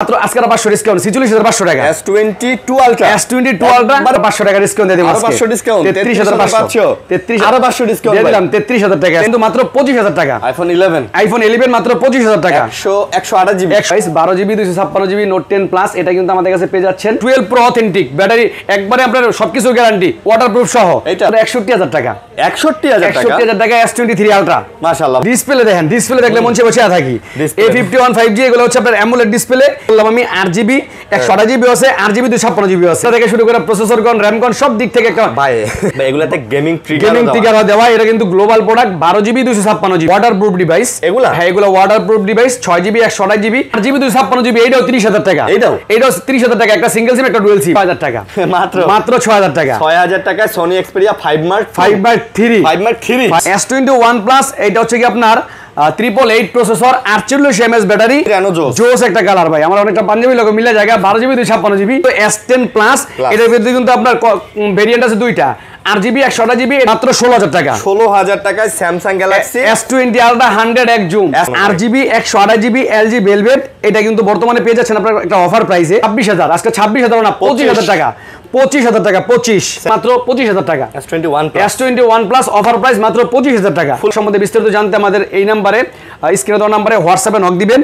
মাত্র আজকে 500 ডিসকাউন্ট 46500 টাকা S22 Ultra S22 Ultra 500 টাকা ডিসকাউন্ট দিয়ে দিলাম আজকে 500 ডিসকাউন্ট 33500 33 আরো 500 ডিসকাউন্ট দিয়ে দিলাম 33000 টাকা কিন্তু মাত্র 25000 টাকা আইফোন 11 মাত্র 25000 টাকা 128 GB 12 GB 256 GB note 10 plus এটা কিন্তু আমাদের কাছে পেয়ে যাচ্ছেন 12 প্রো অথেন্টিক ব্যাটারি একবারে আপনার সবকিছু গ্যারান্টি ওয়াটারপ্রুফ সহ এটা 61000 টাকা 61000 টাকা S23 Ultra মাশাআল্লাহ ডিসপ্লে দেখেন ডিসপ্লে দেখলে মন চেয়ে বসে থাকি A51 5G এগুলো হচ্ছে আপনার AMOLED ডিসপ্লে বললাম আমি 8GB 128GB আছে 8GB 256GB আছে থেকে শুরু করে প্রসেসর কোন RAM কোন সব দিক থেকে একটা ভাই এগুলাতে গেমিং ট্রিগার দেওয়া এটা কিন্তু global product 12GB 256GB waterproof device এগুলা হ্যাঁ এগুলো waterproof device 6GB 128GB 8GB 256GB এইটাও 30000 টাকা এইটাও 30000 টাকা একটা সিঙ্গেল সিম একটা ডুয়াল সিম 5000 টাকা মাত্র 6000 টাকা 6000 টাকা Sony Xperia 5 Mark 3 S21 Plus এটা হচ্ছে কি আপনার 888 প্রসেসর 48 mAh ব্যাটারি জোস একটা কালার ভাই আমার অনেকটা পাঞ্জাবি লোগো মিলে জায়গা 12GB 256GB তো S10 Plus এটার ভিতরে কিন্তু আপনার ভেরিয়েন্ট আছে দুইটা 8GB 128GB মাত্র 16000 টাকা 16000 টাকায় Samsung Galaxy S20 Ultra 100x zoom 8GB 128GB LG Velvet এটা কিন্তু বর্তমানে পেয়ে যাচ্ছেন আপনার একটা অফার প্রাইসে 26000 আজকে 26000 না 25000 টাকা 25000 টাকা 25 মাত্র 25000 টাকা S21 Plus অফার প্রাইস মাত্র 25000 টাকা ফুল সম্বন্ধে বিস্তারিত জানতে আমাদের এই নম্বরে স্ক্রিনে দেওয়া নম্বরে হোয়াটসঅ্যাপে নক দিবেন।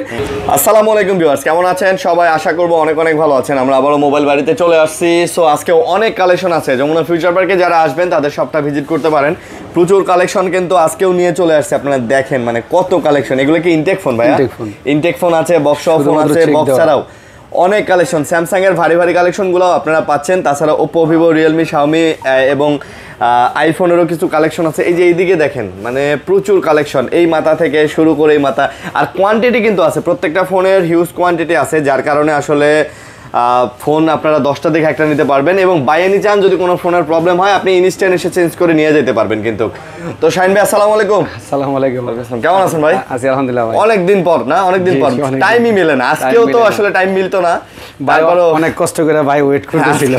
আসসালামু আলাইকুম ভিউয়ার্স, কেমন আছেন সবাই? আশা করব অনেক অনেক ভালো আছেন। আমরা আবারো মোবাইল বাড়িতে চলে আসছি। সো আজকে অনেক কালেকশন আছে। যমুনা ফিউচার পার্কে যারা আসবেন তাদের শপটা ভিজিট করতে পারেন। প্রচুর কালেকশন কিন্তু আজকেও নিয়ে চলে আসছে। আপনারা দেখেন মানে কত কালেকশন। এগুলো কি ইনটেক ফোন ভাই? ইনটেক ফোন আছে, বক্স ফোন আছে, বক্স ছাড়াও অনেক কালেকশন। স্যামসাং এর ভারী ভারী কালেকশনগুলো আপনারা পাচ্ছেন। তাছাড়া ওপো, ভিভো, রিয়েলমি, শাওমি এবং আইফোনেরও কিছু কালেকশন আছে। এই যে এইদিকে দেখেন মানে প্রচুর কালেকশন, এই মাথা থেকে শুরু করে এই মাথা। আর কোয়ান্টিটি কিন্তু আছে, প্রত্যেকটা ফোনের হিউজ কোয়ান্টিটি আছে, যার কারণে আসলে ফোন আপনারা 10টা দেখে একটা নিতে পারবেন। এবং বাই এনি চান্স যদি কোনো ফোনের প্রবলেম হয় আপনি ইনস্ট্যান্ট এসে চেঞ্জ করে নিয়ে যেতে পারবেন কিন্তু। তো শাহিন ভাই আসসালামু আলাইকুম। আসসালামু আলাইকুম। কেমন আছেন ভাই? আছি আলহামদুলিল্লাহ ভাই। অনেকদিন পর না, অনেকদিন পর, টাইমই মিলে না। আজকেও তো আসলে টাইম মিলতো না, তারপরও অনেক কষ্ট করে ভাই ওয়েট করতেছিল,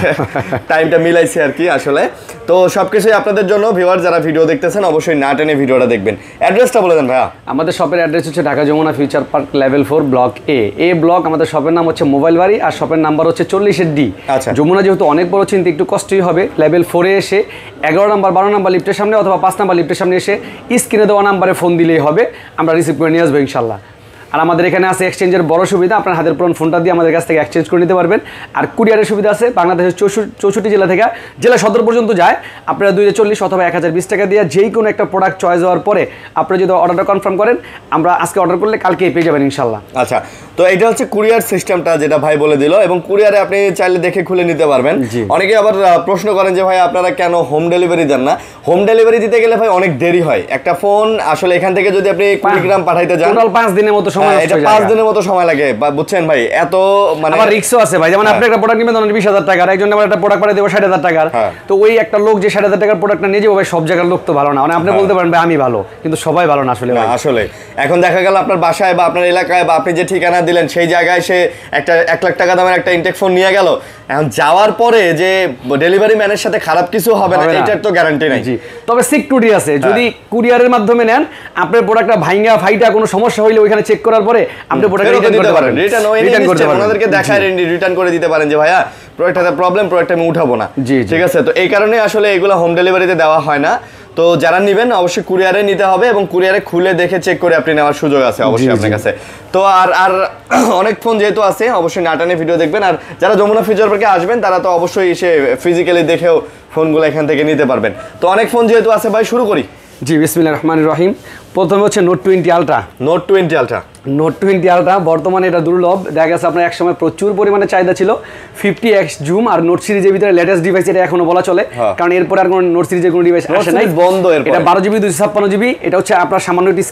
টাইমটা মিলাইছি আর কি আসলে। তো সবকিছুই আপনাদের জন্য। ভিউয়ার যারা ভিডিও দেখতেছেন অবশ্যই না টেনে ভিডিওটা দেখবেন। অ্যাড্রেসটা বলে দেন ভাইয়া। আমাদের শপের অ্যাড্রেস হচ্ছে Dhaka Jamuna future park level 4 block A block. আমাদের শপের নাম হচ্ছে মোবাইল বাড়ি আর শপের নাম্বার হচ্ছে 40D। আচ্ছা, যমুনা যেহেতু অনেক বড় চিন্তা একটু কষ্টই হবে। লেভেল 4 এ এসে 11 নাম্বার 12 নাম্বার লিফটের সামনে অথবা 5 নাম্বার লিফটের সামনে এসে স্ক্রিনে দেওয়া নাম্বারে ফোন দিলেই হবে, আমরা রিসিভ করে নিয়ে আসবো ইনশাল্লাহ। আর আমাদের এখানে আছে এক্সচেঞ্জের বড় সুবিধা, আপনার হাতের পুরনো ফোনটা দিয়ে আমাদের কাছ থেকে এক্সচেঞ্জ করে নিতে পারবেন। আর কুরিয়ারের সুবিধা আছে, বাংলাদেশের 64 জেলা থেকে জেলা সদর পর্যন্ত যায়। আপনারা 2040 অথবা 1020 টাকা দিয়ে যেই কোনো একটা প্রোডাক্ট চয়েস হওয়ার পরে আপনারা যদি অর্ডারটা কনফার্ম করেন, আমরা আজকে অর্ডার করলে কালকেই পেয়ে যাবেন ইনশাল্লাহ। আচ্ছা, তো এটা হচ্ছে কুরিয়ার সিস্টেমটা যেটা ভাই বলে দিল, এবং কুরিয়ারে আপনি চাইলে দেখে খুলে নিতে পারবেন। অনেকে আবার প্রশ্ন করেন যে ভাই আপনারা কেন হোম ডেলিভারি দেন না? হোম ডেলিভারি দিতে গেলে ভাই অনেক দেরি হয়। একটা ফোন আসলে এখান থেকে যদি আপনি কুড়িগ্রাম পাঠাইতে যান টোটাল 5 দিনের মতো সময়, এটা 5 দিনের মতো সময় লাগে, বুঝছেন ভাই? এত মানে আবার রিস্কও আছে ভাই। যেমন আপনি একটা প্রোডাক্ট নিবেন 20000 টাকার, একজন আবার একটা প্রোডাক্ট পাঠিয়ে দেব 60000 টাকার। তো ওই একটা লোক যে 60000 টাকার প্রোডাক্টটা নিয়ে যাবে ভাই, সব জায়গার লোক তো ভালো না। মানে আপনি বলতে পারেন ভাই আমি ভালো, কিন্তু সবাই ভালো না আসলে ভাই। আসলে এখন দেখা গেল আপনার বাসায় বা আপনার এলাকায় বা আপনি যে ঠিকানা দিলেন সেই জায়গায় সে একটা 1 লাখ টাকা দামের একটা ইনটেক ফোন নিয়ে গেল। এখন যাওয়ার পরে যে ডেলিভারি ম্যানের সাথে খারাপ কিছু হবে না এটার তো গ্যারান্টি নাই। তবে সিকিউরিটি আছে, যদি কুরিয়ারের মাধ্যমে নেন আপনার প্রোডাক্টটা ভাঙা ফাইটা কোনো সমস্যা হইলে ওইখানে চেক করার পরে আপনি প্রোডাক্ট রিটার্ন করতে পারেন। রিটার্ন করতে পারেন, ওনাদেরকে দেখায় রিটার্ন করে দিতে পারেন যে ভাইয়া প্রোডাক্টটাতে প্রবলেম, প্রোডাক্ট আমি উঠাবো না। ঠিক আছে, তো এই কারণে আসলে এগুলো হোম ডেলিভারিতে দেওয়া হয় না। তো যারা নেবেন অবশ্যই কুরিয়ারে নিতে হবে, এবং কুরিয়ারে খুলে দেখে চেক করে আপনি নেওয়ার সুযোগ আছে অবশ্যই আপনার কাছে। তো আর অনেক ফোন যেহেতু আছে অবশ্যই নাটানে ভিডিও দেখবেন। আর যারা যমুনা ফিউচার পার্কে আসবেন তারা তো অবশ্যই এসে ফিজিক্যালি দেখেও ফোনগুলো এখান থেকে নিতে পারবেন। তো অনেক ফোন যেহেতু আছে ভাই শুরু করি। জি, বিসমিল্লাহির রহমানির রহিম। প্রথমে হচ্ছে নোট 20 আলট্রা। নোট 20 আলট্রা বর্তমানে এটা দুর্লভ। দেখা গেছে আপনার একসময় প্রচুর পরিমাণে চাহিদা ছিল। 50x জুম আর নোট সিরিজের ভিতরে লেটেস্ট ডিভাইস এটা এখনো বলা চলে, কারণ এরপর আর কোনো নোট সিরিজের কোনো ডিভাইস আসে নাই, বন্ধ। এটা 12GB 256GB। এটা হচ্ছে আপনার সামান্য একটু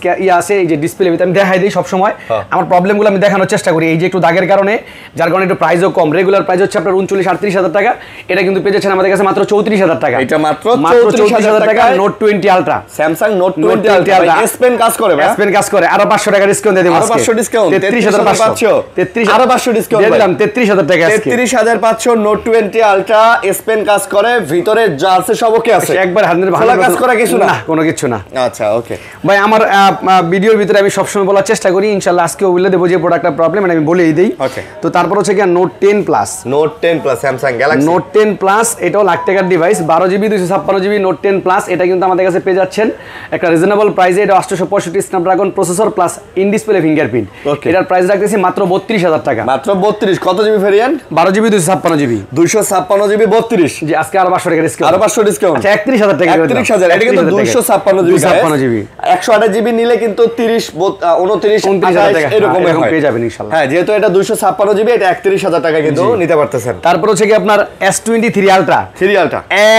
আছে এই যে ডিসপ্লে ভিতরে আমি দেখাই দিই সব সময়। আমার প্রবলেমগুলো আমি দেখানোর চেষ্টা করি। এই যে একটু দাগের কারণে, যার কারণে একটু প্রাইসও কম। রেগুলার প্রাইস হচ্ছে আপনার 39-38 টাকা। এটা কিন্তু পেয়ে যাচ্ছেন আমাদের কাছে মাত্র 34,000 টাকা। এটা মাত্র 34,000 টাকা note 20 ultra, Samsung note 20 ultra pen কাজ করে ভাই, S Pen কাজ করে, আরো 500 টাকা ডিসকাউন্ট দিয়ে দেব আজকে, 500 ডিসকাউন্ট, 33500, 33 আরো 500 ডিসকাউন্ট দিয়ে দিলাম 33000 টাকা আজকে, 33500 নোট 20 আলট্রা S Pen কাজ করে, ভিতরে যা আছে সব ওকে আছে, একবার 100 ভালো কাজ করা কিছু না, কোনো কিছু না। আচ্ছা ওকে ভাই, আমার ভিডিওর ভিতরে আমি সবসময় বলার চেষ্টা করি, ইনশাআল্লাহ আজকেও বলে দেব যে প্রোডাক্টটা প্রবলেম আমি বলেই দেই। ওকে, তো তারপর হচ্ছে কি note 10 plus, note 10 plus Samsung Galaxy note 10 plus, এটাও লাখ টাকার device, 12GB 256GB note 10 plus, এটা কিন্তু আমাদের কাছে পেয়ে যাচ্ছেন একটা রিজনেবল প্রাইসে। এটা 865 Snapdragon processor plus in display fingerprint, এটার প্রাইস রাখতেছি মাত্র 32000 টাকা, মাত্র 32। কত GB variant? 12GB 256GB, 256GB 32, জি আজকে আরো 500 টাকা ডিসকাউন্ট, আরো 500 ডিসকাউন্ট, আচ্ছা 31000 টাকা, 31000, এটা কিন্তু 256GB, 128GB নিলে কিন্তু 30 29 29000 টাকা এরকম পেয়ে যাবেন ইনশাআল্লাহ। হ্যাঁ, যেহেতু এটা 256GB, এটা 31000 টাকা কিন্তু নিতে পারতেছেন। তারপর হচ্ছে কি আপনার S23 আলট্রা,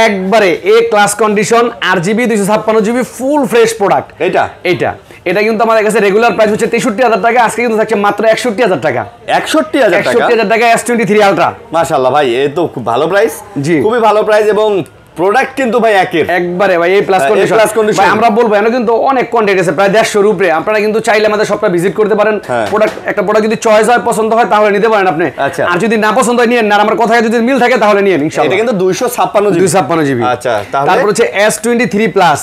একবারে A class condition, 8GB 256GB full fresh product, এটা কিন্তু আমাদের কাছে রেগুলার প্রাইস হচ্ছে 63000 টাকা, আজকে কিন্তু থাকছে মাত্র 61000 টাকা, 61000 টাকা S23 আলট্রা। মাশাআল্লাহ ভাই, এই তো খুব ভালো প্রাইস, খুবই ভালো প্রাইস, এবং প্রোডাক্ট কিন্তু ভাই একবারে ভাই এই প্লাস কন্ডিশন। ভাই আমরা বলবো এখানে কিন্তু অনেক কন্টেন্ট আছে, প্রায় 150 এর উপরে, আপনারা কিন্তু চাইলে আমাদের শপটা ভিজিট করতে পারেন। একটা প্রোডাক্ট যদি চয়েস হয়, পছন্দ হয়, তাহলে নিতে পারেন আপনি, আর যদি না পছন্দ হয় নিয়েন না, আমার কথায় যদি মিল থাকে তাহলে নিয়েন ইনশাআল্লাহ। এটা কিন্তু 256GB। আচ্ছা, তারপর হচ্ছে S23 প্লাস,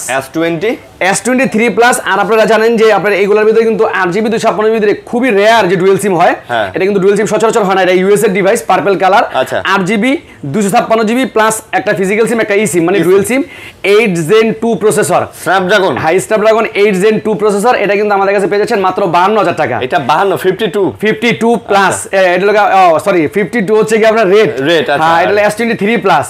S23 প্লাস, আর আপনারা জানেন যে আপনার এইগুলোর ভিতরে কিন্তু 8GB 256GB ভিতরে খুবই রেয়ার যে ডুয়াল সিম হয়, এটা কিন্তু ডুয়াল সিম সচরাচর হয় না, এটা ইউএস এর device, purple colour, 8GB 256GB plus একটা ফিজিক্যাল সিম, একটা ই সিম, মানে dual SIM, 8 Gen 2 processor, Snapdragon, Snapdragon 8 Gen 2 processor, এটা কিন্তু আমাদের কাছে পেয়ে যাচ্ছেন মাত্র 52000 টাকা। এটা 52 প্লাস, এটা হলো সরি 52 হচ্ছে কি আপনার রেট, হ্যাঁ এটা হলো S23 প্লাস,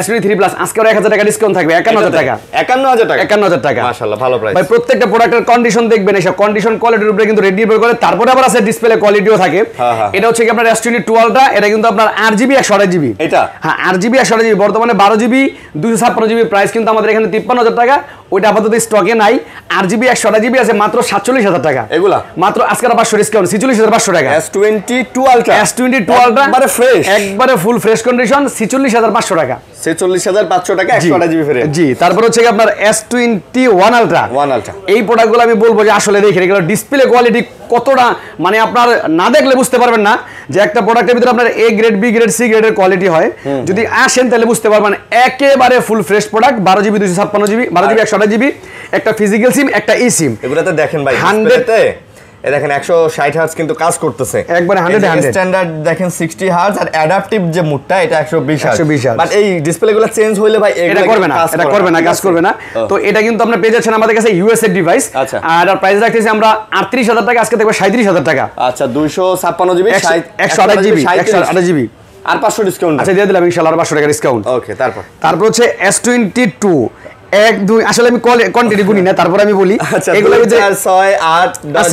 S23 প্লাস আজকে আরো 1000 টাকা ডিসকাউন্ট থাকবে, 51000 টাকা, 51000 টাকা। মাশাআল্লাহ ভালো প্রাইস ভাই। প্রত্যেকটা প্রোডাক্টের কন্ডিশন দেখবেন, এসব কন্ডিশন কোয়ালিটির উপরে কিন্তু রেট নির্ভর করে, তারপরে আবার আছে ডিসপ্লে কোয়ালিটিও থাকে। এটা হচ্ছে কি আপনার S22 আলট্রা, এটা কিন্তু আপনার 8GB 128GB, এটা হ্যাঁ 8GB 128GB, বর্তমানে 12GB 256GB প্রাইস কিন্তু আমাদের এখানে 53000 টাকা, ওইটা আপাতত স্টকে নাই। 8GB 128GB আছে মাত্র 47000 টাকা, এগুলা মাত্র আজকে 500 ডিসকাউন্ট 46500 টাকা। S22 আলট্রা, একবারে ফ্রেশ, একবারে ফুল ফ্রেশ কন্ডিশন, 46500 টাকা, 46500 টাকা 128GB ভেরিয়েন্ট। জি, তারপর হচ্ছে কি আপনার S21 আলট্রা, এই প্রোডাক্টগুলো আমি বলবো যে আসলে দেখেন এগুলো ডিসপ্লে কোয়ালিটি কতটা, মানে আপনার না দেখলে বুঝতে পারবেন না যে একটা প্রোডাক্টের ভিতরে আপনার A grade, B grade, C গ্রেডের কোয়ালিটি হয়, যদি আসেন তাহলে বুঝতে পারবেন একেবারে ফুল fresh product. 12GB 256GB, 12GB 128GB, একটা ফিজিক্যাল সিম, একটা ই সিম, এগুলোতে দেখেন ভাই 100 এই দেখেন 160 হার্জ কিন্তু কাজ করতেছে, একবারে 100 স্ট্যান্ডার্ড দেখেন 60 হার্জ, আর অ্যাডাপটিভ যে মুডটা এটা 120 হার্জ। বাট এই ডিসপ্লেগুলো চেঞ্জ হইলে ভাই এটা করবে না, কাজ করবে না। তো এটা কিন্তু আপনারা পেয়ে যাচ্ছেন আমাদের কাছে ইউএস এর ডিভাইস, আর প্রাইস রাখতেছি আমরা 38000 টাকা, আজকে দেখব 37000 টাকা। আচ্ছা 256GB 128GB আর 500 ডিসকাউন্ট, আচ্ছা দিয়ে দিলাম ইনশাআল্লাহ, আর 500 টাকা ডিসকাউন্ট। ওকে, তারপর হচ্ছে S22 1 2, আসলে আমি কোয়ান্টিটি গুনি না, তারপর আমি বলি এগুলো 4 6 8 10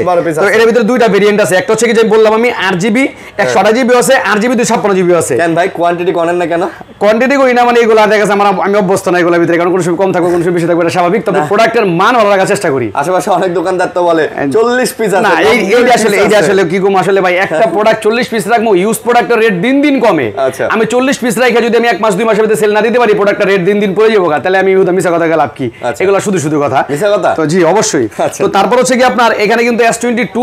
12 পিস আছে। তো এর ভিতরে দুইটা ভেরিয়েন্ট আছে, একটা হচ্ছে কি যে বললাম আমি 8GB 128GB আছে, 8GB 256GB আছে। কেন ভাই কোয়ান্টিটি করেন না কেন? কোয়ান্টিটি করি না মানে এগুলো আমাদের কাছে আমি অভ্যস্ত না এগুলোর ভিতরে, কারণ কোনো সময় কম থাকবে, কোনো সময় বেশি থাকবে, এটা স্বাভাবিক। তবে প্রোডাক্টের মান ভালো রাখার চেষ্টা করি। আশেপাশে অনেক দোকানদার তো বলে 40 পিস আছে, না এই আসলে কি কম, আসলে ভাই একটা প্রোডাক্ট 40 পিস রাখবো, ইউজ প্রোডাক্টের রেট দিন দিন কমে। আমি 40 পিস রাখা যদি আমি 1 মাস 2 মাসের ভিতরে সেল না দিতে পারি, প্রোডাক্টের রেট দিন দিন পড়ে যাবো, তাহলে আমি মিছা কথা লাভ কি? এগুলো শুধু কথা, মিছা কথা। তো জি অবশ্যই। তো তারপর হচ্ছে কি আপনার এখানে কিন্তু S22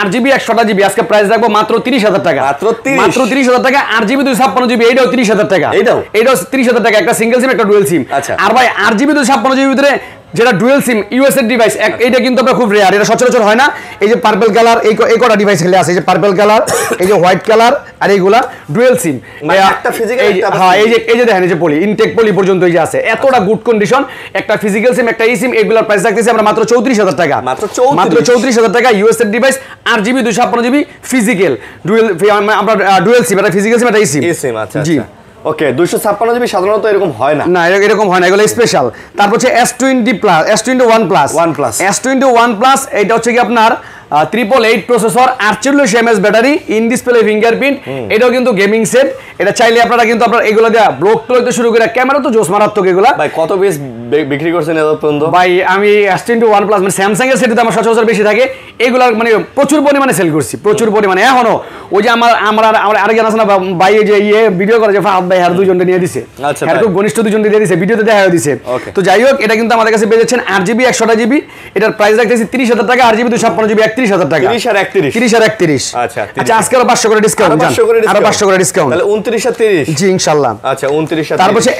8GB 128GB আজকে প্রাইস রাখবো মাত্র 30000 টাকা, মাত্র 30000 টাকা। 8GB 256GB এটাও 30000 টাকা, এটাও 30000 টাকা, একটা সিঙ্গেল সিম, একটা ডুয়াল সিম। আর ভাই 8GB 256GB ভিতরে যেটা ডুয়াল সিম ইউএস এর ডিভাইস, এইটা কিন্তু আপনার খুব রেয়ার, এটা সচরাচর হয় না। এই যে পার্পল কালার, এই কটা ডিভাইস খেলে আছে, এই যে পার্পল কালার, এই যে হোয়াইট কালার, আর এইগুলা ডুয়াল সিম, একটা ফিজিক্যাল, হ্যাঁ এই যে দেখেন এই যে পলি ইনটেক পলি পর্যন্ত এই যে আছে, এতটা গুড কন্ডিশন, একটা ফিজিক্যাল সিম, একটা ই সিম, এগুলোর প্রাইস রাখতেছি আমরা মাত্র 34000 টাকা, মাত্র 34000 টাকা। ইউএস এর ডিভাইস 8GB 256GB ফিজিক্যাল আমরা ডুয়াল সিম, একটা ফিজিক্যাল সিম, একটা ই সিম। আচ্ছা জি ওকে। 256GB সাধারণত এরকম হয় না, এরকম হয় না, এগুলো স্পেশাল। তারপর হচ্ছে S21 প্লাস, এটা হচ্ছে কি আপনার 888 processor, 48mAh battery, in display fingerprint, এটাও কিন্তু গেমিং সেট। এটা চাইলে আপনারা কিন্তু আপনার এগুলো দেয়া ব্লক করতে শুরু করে, ক্যামেরা তো জোস মারাত্মক এগুলা। ভাই কত পিস বিক্রি করছেন এত পর্যন্ত? ভাই আমি S21 প্লাস মানে স্যামসাং এর সেটে আমার সচরাচর বেশি থাকে, এগুলা মানে প্রচুর পরিমাণে সেল করছি, প্রচুর পরিমাণে। এখনো ওই যে আমরা আরেকজন আছে না ভাই, যে ভিডিও করে যে ফাহাদ ভাই আর দুজনকে নিয়ে দিছে, আর খুব ঘনিষ্ঠ দুজনকে দিয়ে দিছে, ভিডিওতে দেখা দিছে। তো যাই হোক, এটা কিন্তু আমাদের কাছে পেয়ে যাচ্ছেন 8GB 128GB, এটার প্রাইস রাখতেছি 30,000 টাকা, 8GB 256GB 31,000 টাকা। 30 আর 31, 30 আর 31। আচ্ছা আজকে আরো 500 করে ডিসকাউন্ট, আরো 500 করে ডিসকাউন্ট, তাহলে 29 আর 30। জি ইনশাআল্লাহ। আচ্ছা 29 আর 30। তারপর হচ্ছে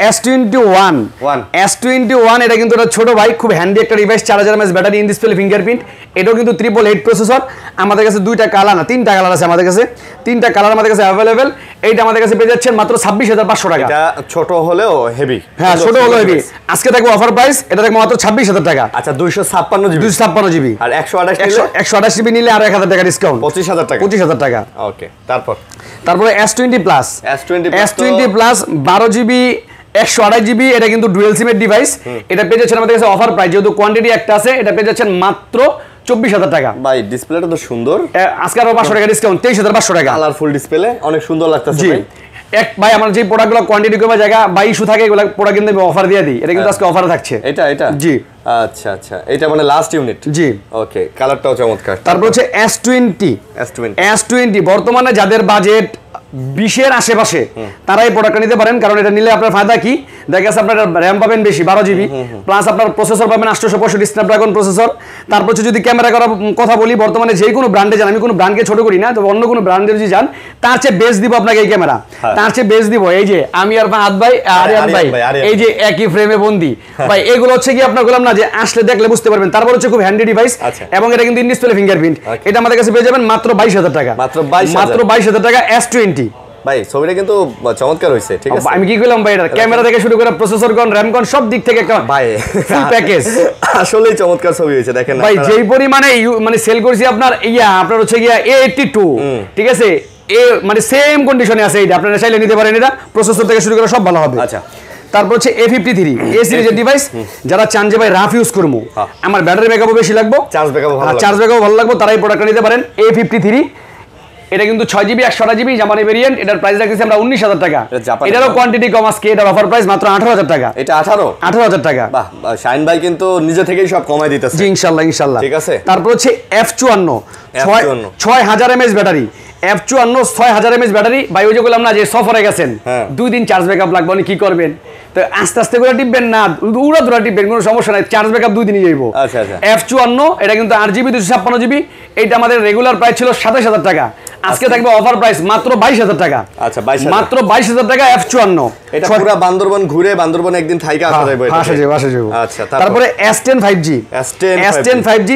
S21, এটা কিন্তু একটা ছোট ভাই, খুব হ্যান্ডি একটা device, 4000 mAh battery, in display fingerprint. এটাও কিন্তু 888 প্রসেসর। আমাদের কাছে দুইটা কালার না তিনটা কালার আছে আমাদের কাছে, তিনটা কালার আমাদের কাছে अवेलेबल। এইটা আমাদের কাছে পেয়ে যাচ্ছেন মাত্র 26,500 টাকা। এটা ছোট হলেও হেভি, হ্যাঁ ছোট হলেও হেভি। আজকে দেখো অফার প্রাইস, এটা দেখো মাত্র 26,000 টাকা। আচ্ছা 256GB আর 128GB নিলে আরো 1000 টাকা ডিসকাউন্ট, 25,000 টাকা। 25,000 টাকা। ওকে, তারপরে S20 প্লাস 12GB 128GB, এটা কিন্তু ডুয়াল সিমের ডিভাইস। এটা পেয়ে যাচ্ছেন আমাদের কাছে অফার প্রাইস, যেহেতু কোয়ান্টিটি একটা আছে, এটা পেয়ে যাচ্ছেন মাত্র 24,000 টাকা। ভাই ডিসপ্লেটা তো সুন্দর, আজকে আরো 500 টাকা ডিসকাউন্ট, 23,500 টাকা। কালারফুল ডিসপ্লে, অনেক সুন্দর লাগতেছে ভাই। ভাই আমার যে প্রোডাক্টগুলো কোয়ান্টিটি কমে জায়গা বা ইস্যু থাকে, এগুলো প্রোডাক্ট কিন্তু আমি অফার দিয়ে দিই। এটা কিন্তু আজকে অফারে থাকছে। এটা জি আচ্ছা এটা মানে লাস্ট ইউনিট। জি ওকে, কালারটাও চমৎকার। তারপর হচ্ছে S20 বর্তমানে যাদের বাজেট 20-এর আশেপাশে তারা এই প্রোডাক্টটা নিতে পারেন, কারণ এটা নিলে আপনার ফায়দা কি, দেখা যাচ্ছে আপনার র্যাম পাবেন বেশি 12GB, প্লাস আপনার প্রসেসর পাবেন 865 স্ন্যাপড্রাগন প্রসেসর। তারপর হচ্ছে যদি ক্যামেরা করার কথা বলি, বর্তমানে যে কোনো ব্র্যান্ডে যান, আমি কোনো ব্র্যান্ডকে ছোট করি না, তবে অন্য কোনো ব্র্যান্ডে যদি যান, তার চেয়ে বেস্ট দিব আপনাকে এই ক্যামেরা, তার চেয়ে বেস্ট দিব। এই যে আমি আর ফাহাদ ভাই, আরিয়ান ভাই, এই যে একই ফ্রেমে বন্দি ভাই, এগুলো হচ্ছে কি আপনার বললাম না যে আসলে দেখলে বুঝতে পারবেন। তারপর হচ্ছে খুব হ্যান্ডি ডিভাইস, এবং এটা কিন্তু ইন ডিসপ্লে ফিঙ্গারপ্রিন্ট। এটা আমাদের কাছে পেয়ে যাবেন মাত্র 22,000 টাকা, মাত্র 22,000 টাকা S20। ভাই ছবিটা কিন্তু চমৎকার হইছে, ঠিক আছে। আমি কি কইলাম ভাই, এটা ক্যামেরা থেকে শুরু করে প্রসেসর কোন, র্যাম কোন, সব দিক থেকে একটা ভাই ফুল প্যাকেজ, আসলেই চমৎকার ছবি হইছে। দেখেন ভাই যেই পরিমাণে মানে সেল করছি আপনার আপনার হচ্ছে গিয়া A82, ঠিক আছে, মানে সেম কন্ডিশনে আছে। এইটা আপনারা চাইলে নিতে পারেন, এটা প্রসেসর থেকে শুরু করে সব ভালো হবে। আচ্ছা তারপর হচ্ছে A53 সিরিজের ডিভাইস, যারা চান যে ভাই রাফ ইউজ করবো, আমার ব্যাটারি ব্যাকআপও বেশি লাগবে, চার্জ ব্যাকআপও ভালো লাগবে, তারা এই প্রোডাক্টটা নিতে পারেন। A53 এটা কিন্তু 6GB 128GB জাপানি ভেরিয়েন্ট, এটার প্রাইস রাখতেছি আমরা 19,000 টাকা। এটারও কোয়ান্টিটি কম, আজকে এটার অফার প্রাইস মাত্র 18,000 টাকা। এটা 18,000 টাকা। বাহ, শাইন ভাই কিন্তু নিজে থেকেই সব কমাই দিতেছে। জি ইনশাআল্লাহ। ঠিক আছে। তারপর হচ্ছে F54 6000 mAh battery, F54 6000 mAh battery. ভাই ওই যে বললাম না যে সফরে গেছেন, 2 দিন চার্জ ব্যাকআপ লাগবে, কি করবেন, তো আস্তে আস্তে করে টিপবেন না, উড়া টিপবেন, কোনো সমস্যা নাই, চার্জ ব্যাকআপ 2 দিনই যাইব। F54 এটা কিন্তু 8GB 256GB, এটা আমাদের রেগুলার প্রাইস ছিল 27,000 টাকা, আজকে থাকবে অফার প্রাইস মাত্র 22,000 টাকা। আচ্ছা মাত্র 22,000 টাকা F54। এটা পুরো বান্দরবান ঘুরে, বান্দরবান একদিন থাইকা আসা যাবে এটা। আসা যাবে। আচ্ছা তারপরে S10 5G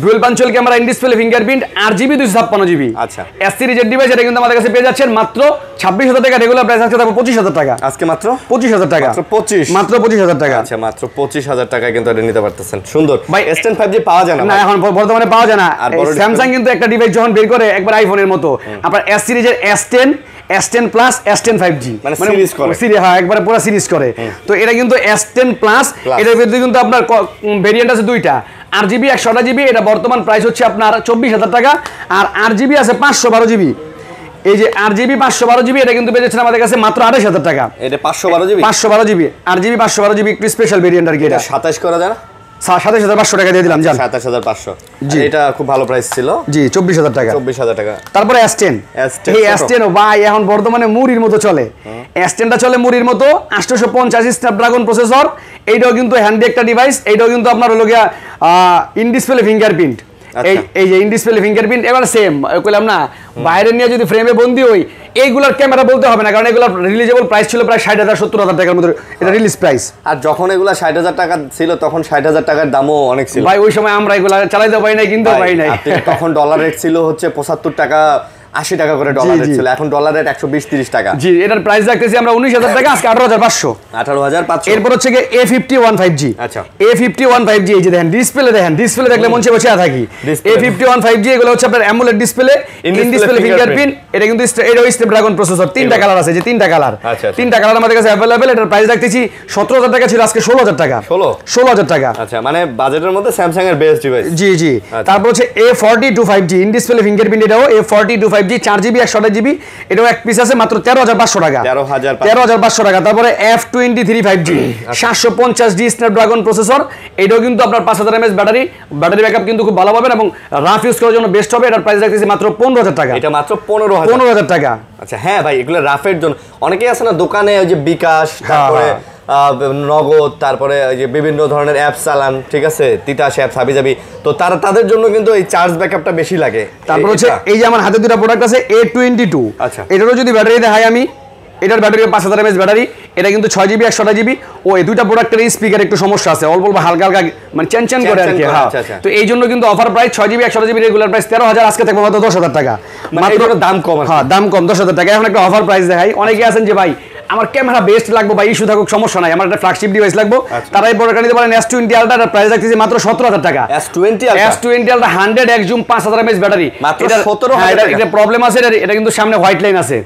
dual punctual camera, in display fingerprint, 8GB 256GB। আচ্ছা S সিরিজের ডিভাইস, এটা কিন্তু আমাদের কাছে পেয়ে যাচ্ছেন মাত্র 26,000 টাকা, রেগুলার প্রাইস আজকে থাকবে 25,000 টাকা। আজকে মাত্র 25,000 টাকা, মাত্র 25,000 টাকা। আচ্ছা মাত্র 25,000 টাকায় কিন্তু এটা নিতে পারতেছেন। সুন্দর ভাই। S10 5G পাওয়া যায় না এখন, বর্তমানে পাওয়া যায় না। স্যামসাং কিন্তু একটা ডিভাইস যখন বের করে একবার আইফোনের মতো, আপনার S সিরিজের S10 প্লাস S10 5G মানে সিরিজ করে, হ্যাঁ একবারে পুরো সিরিজ করে। তো এটা কিন্তু S10 প্লাস, এটার ভিতরে কিন্তু আপনার ভেরিয়েন্ট আছে দুইটা, 8GB 128GB, এটা বর্তমান প্রাইস হচ্ছে আপনার 24,000 টাকা, আর 8GB আছে 512GB। এই যে 8GB 512GB, এটা কিন্তু পেয়ে যাচ্ছেন আমাদের কাছে মাত্র 28,000 টাকা। এটা 512GB 8GB 512GB একটু স্পেশাল ভেরিয়েন্ট আর কি। এটা 27 করা যায় না, 27,500 টাকা দিয়ে দিলাম, জান 27,500। জি এটা খুব ভালো প্রাইস ছিল। জি 24,000 টাকা। তারপরে S10 এই S10 ভাই এখন বর্তমানে মুড়ির মতো চলে। S10টা চলে মুড়ির মতো, 850 স্ন্যাপড্রাগন প্রসেসর। এইটাও কিন্তু হ্যান্ডি একটা ডিভাইস, এইটাও কিন্তু আপনার হলো গিয়া ইন ডিসপ্লে ফিঙ্গারপ্রিন্ট। এই যে ইন ডিসপ্লে ফিঙ্গারপ্রিন্ট, এবার সেম কইলাম না, বাইরে নিয়ে যদি ফ্রেমে বন্দি হই, এইগুলার ক্যামেরা বলতে হবে না, কারণ এগুলো রিলিজেবল প্রাইস ছিল প্রায় 60,000 70,000 টাকার মধ্যে, এটা রিলিজ প্রাইস। আর যখন এগুলা 60,000 টাকা ছিল, তখন 60,000 টাকার দামও অনেক ছিল ভাই। ওই সময় আমরা এগুলা চালাইতে পারি নাই, কিনতে পারি নাই। তখন ডলার রেট ছিল হচ্ছে 75 টাকা 80 টাকা করে ডলার রেট ছিল, এখন ডলার রেট 120-30 টাকা। জি এটার প্রাইস রাখতেছি আমরা 19,000 টাকা, আজকে 18,500। এরপর হচ্ছে কি A51 5G। আচ্ছা A51 5G, এই যে দেখেন ডিসপ্লে, ডিসপ্লে দেখলে মন চেয়ে বসে থাকি। A51 5G এগুলো হচ্ছে আপনার AMOLED display, in display fingerprint. এটা কিন্তু এটাও স্ন্যাপড্রাগন প্রসেসর, তিনটা কালার আছে, যে তিনটা কালার, তিনটা কালার আমাদের কাছে अवेलेबल। এটার প্রাইস রাখতেছি 17,000 টাকা, ছিল আজকে 16,000 টাকা। 16,000 টাকা। আচ্ছা মানে বাজেটের মধ্যে স্যামসাং এর বেস্ট ডিভাইস। জি তারপর হচ্ছে A42 5G in display fingerprint, এটাও A42 5G 5G 4GB 128GB, এটাও এক পিস আছে মাত্র 13,500 টাকা। 13,500 টাকা। তারপরে F23 5G 750D Snapdragon processor, এটাও কিন্তু আপনার 5000 mAh ব্যাটারি ব্যাকআপ কিন্তু খুব ভালো পাবেন এবং রাফ ইউজ করার জন্য বেস্ট হবে। এটার প্রাইস রাখতেছি মাত্র 15,000 টাকা। এটা মাত্র 15,000 টাকা। আচ্ছা হ্যাঁ ভাই, এগুলো রাফের জন্য অনেকেই আছে না দোকানে ওই যে বিকাশ, তারপরে নগদ, তারপরে ওই যে বিভিন্ন ধরনের অ্যাপ চালান, ঠিক আছে, তিতাস অ্যাপ হাবিজাবি, তো তাদের জন্য কিন্তু এই চার্জ ব্যাকআপটা বেশি লাগে। তারপর হচ্ছে এই যে আমার হাতে দুটো প্রোডাক্ট আছে A22, আচ্ছা এটারও যদি ব্যাটারি দেখাই আমি, এটার ব্যাটারি 5000 mAh ব্যাটারি, এটা কিন্তু 6GB 128GB। ও এই দুইটা প্রোডাক্টের স্পিকার একটু সমস্যা আছে, অল্প অল্প হালকা হালকা মানে চ্যান করে আর কি। হ্যাঁ, তো এই জন্য কিন্তু offer price 6GB 128GB regular price 13,000, আজকে থাকবে মাত্র 10,000 টাকা। মাত্র দাম কম। হ্যাঁ, দাম কম 10,000 টাকা। এখন একটা অফার প্রাইস দেখাই। অনেকে আছেন যে ভাই আমার ক্যামেরা বেস্ট লাগবে বা ইস্যু থাকুক সমস্যা নাই, আমার একটা ফ্ল্যাগশিপ ডিভাইস লাগবে, তারা এই প্রোডাক্টটা নিতে পারেন। S20 Ultra এর প্রাইস রাখতেছি মাত্র 17,000 টাকা। S20 Ultra 100x zoom 5000 mAh battery মাত্র 17,000 টাকা। এটা প্রবলেম আছে, এটা কিন্তু সামনে হোয়াইট লাইন আছে,